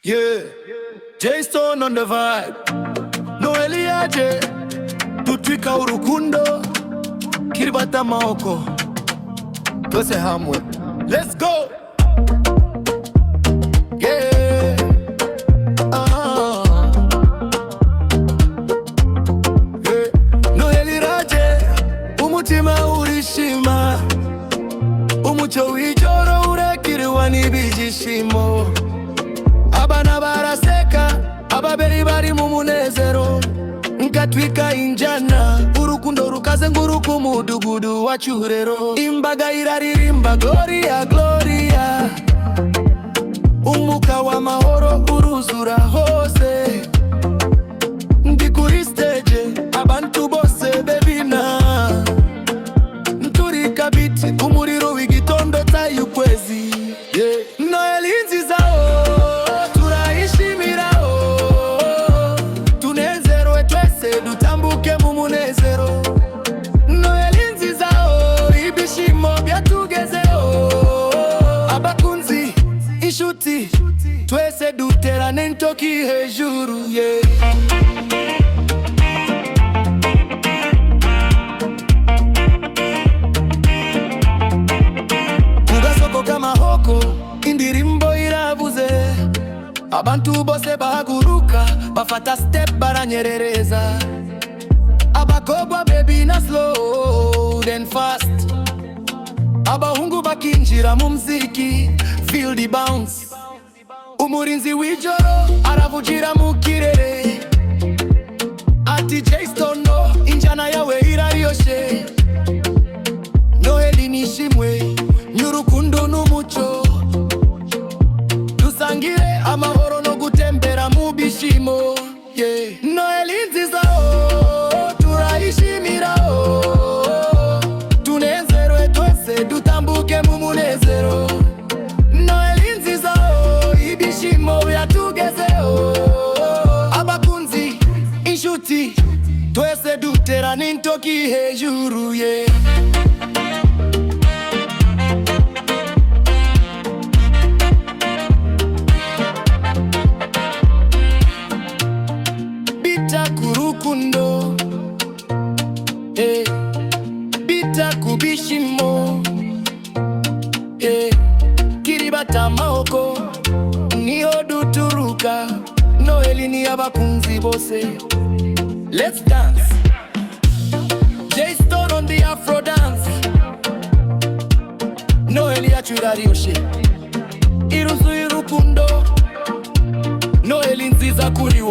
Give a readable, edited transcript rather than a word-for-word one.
Yeah, J-Stone on the vibe. Noheli aje, tutwika urukundo, kiribata maoko, twese hamwe. Let's go! Yeah. Yeah. Noheli raje, umutima urishima, umuco w'ijoro urekiriwa n'ibijishimo. Abana baraseka, ababeli bari mu munezero, nkatwika injana, urukundo rukaze nguruka umudugudu wacu rero. Imbaga iraririmba Gloria Gloria, umuka w'amahoro uruzura hose. Ndi kuri stage, abantu bose bebina, nturika biti, umuriro w'igitondo tayi ukwezi. Yeah. Noheli nziza dutambuke mu munezero. Noheli nziza ibishimo byatugezeho. Abakunzi, inshuti, twese duterane intoki hejuru. Yeah. Kugasoko k'amahoko, indirimbo iravuze, abantu bose bahaguruka, bafata step baranyerereza. Abakobwa baby na slow then fast, abahungu bakinjira mu mziki, feel the bounce. Umurinzi w'ijoro aravugira mu kirere, ati J-Stone no, injana yawe irariyoshe. Noheli nishimwe, nyurukundo n'umuco, dusangire amahoro no gutembera mu bishimo. Yeah. Noheli nziza turayishimira, tunezerwe twese dutambuke mu munezero. Noheli nziza ibishimo byatugezeho. Abakunzi, inshuti, twese duterane intoki hejuru. Yeah. Kurukundo, bita kubishimo, kiribata maoko, niho duturuka. Noheli ni abakunzi bose. Let's dance. J-Stone on the Afro dance. Noheli yacu irariyoshe, iruzuye urukundo. Noheli nziza kuri